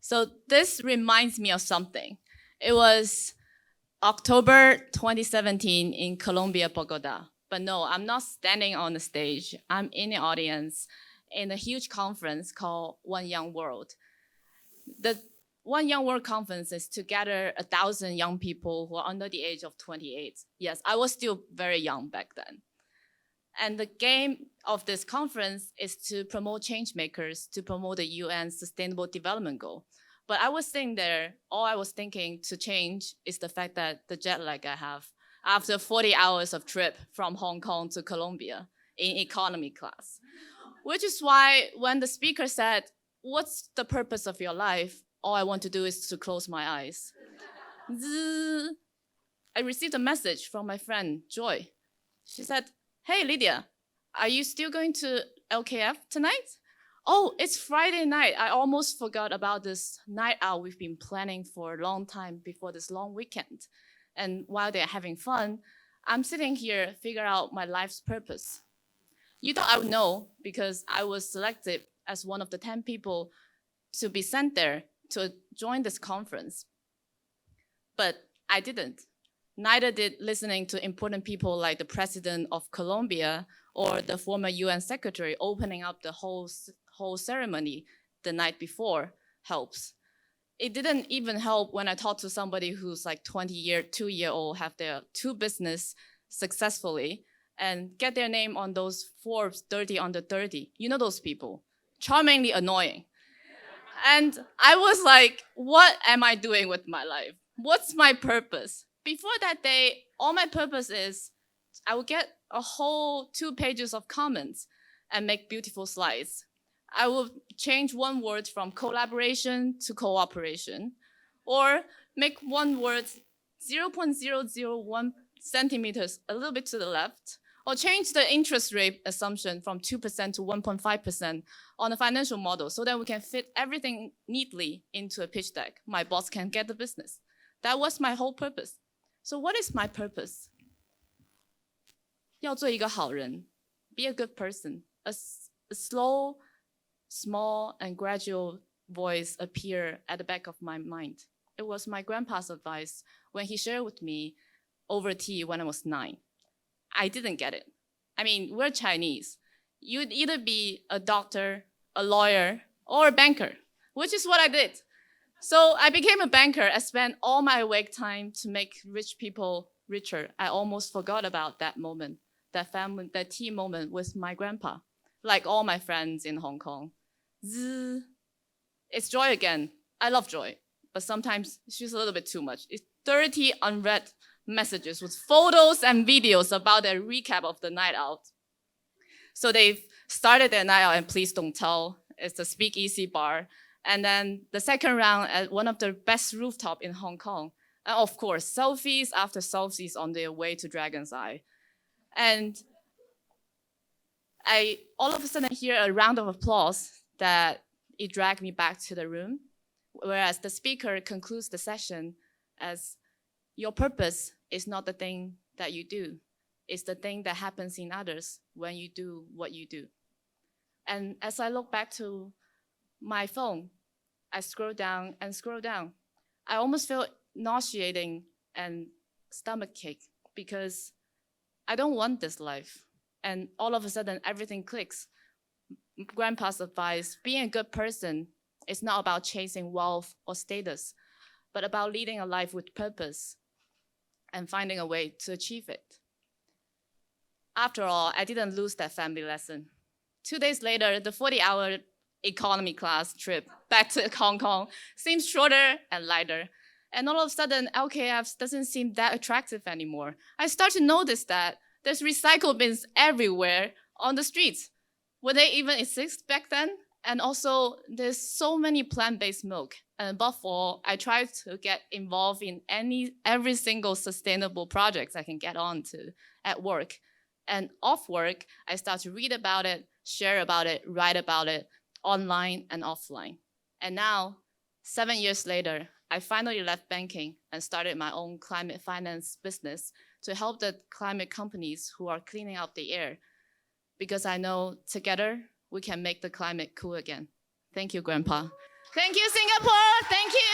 So this reminds me of something. It was October 2017 in Colombia, Bogota. But no, I'm not standing on the stage. I'm in the audience in a huge conference called One Young World. The One Young World conference is to gather 1,000 young people who are under the age of 28. Yes, I was still very young back then. And the game of this conference is to promote change makers, to promote the UN Sustainable Development Goal. But I was sitting there, all I was thinking to change is the fact that the jet lag I have after 40 hours of trip from Hong Kong to Colombia in economy class. Which is why when the speaker said, "What's the purpose of your life?" All I want to do is to close my eyes. I received a message from my friend, Joy. She said, "Hey, Lydia, are you still going to LKF tonight?" "Oh, it's Friday night. I almost forgot about this night out we've been planning for a long time before this long weekend. And while they're having fun, I'm sitting here figure out my life's purpose." You thought I would know because I was selected as one of the 10 people to be sent there to join this conference. But I didn't. Neither did listening to important people like the president of Colombia or the former UN secretary opening up the whole ceremony the night before helps. It didn't even help when I talked to somebody who's like 2-year-old, have their 2 business successfully and get their name on those Forbes 30 under 30. You know those people, charmingly annoying. And I was like, what am I doing with my life? What's my purpose? Before that day, all my purpose is I would get a whole 2 pages of comments and make beautiful slides. I will change one word from collaboration to cooperation, or make one word 0.001 centimeters a little bit to the left, or change the interest rate assumption from 2% to 1.5% on a financial model so that we can fit everything neatly into a pitch deck. My boss can get the business. That was my whole purpose. So what is my purpose? 要做一个好人, be a good person. A slow, small, and gradual voice appeared at the back of my mind. It was my grandpa's advice when he shared with me over tea when I was 9. I didn't get it. I mean, we're Chinese. You'd either be a doctor, a lawyer, or a banker, which is what I did. So I became a banker. I spent all my awake time to make rich people richer. I almost forgot about that moment, that tea moment with my grandpa, like all my friends in Hong Kong. Zzz. It's Joy again. I love Joy, but sometimes she's a little bit too much. It's 30 unread messages with photos and videos about their recap of the night out. So they've started their night out, and please don't tell. It's a speakeasy bar. And then the second round at one of the best rooftop in Hong Kong. And of course, selfies after selfies on their way to Dragon's Eye. And I all of a sudden hear a round of applause that it dragged me back to the room. Whereas the speaker concludes the session as, your purpose is not the thing that you do. It's the thing that happens in others when you do what you do. And as I look back to my phone, I scroll down and scroll down. I almost feel nauseating and stomachache because I don't want this life. And all of a sudden, everything clicks. Grandpa's advice, being a good person is not about chasing wealth or status, but about leading a life with purpose and finding a way to achieve it. After all, I didn't lose that family lesson. 2 days later, the 40-hour economy class trip back to Hong Kong seems shorter and lighter. And all of a sudden, LKF doesn't seem that attractive anymore. I start to notice that there's recycle bins everywhere on the streets. Were they even exist back then? And also, there's so many plant-based milk. And above all, I try to get involved in every single sustainable projects I can get on to at work. And off work, I start to read about it, share about it, write about it, online and offline. And now, 7 years later, I finally left banking and started my own climate finance business to help the climate companies who are cleaning up the air. Because I know together, we can make the climate cool again. Thank you, Grandpa. Thank you, Singapore. Thank you.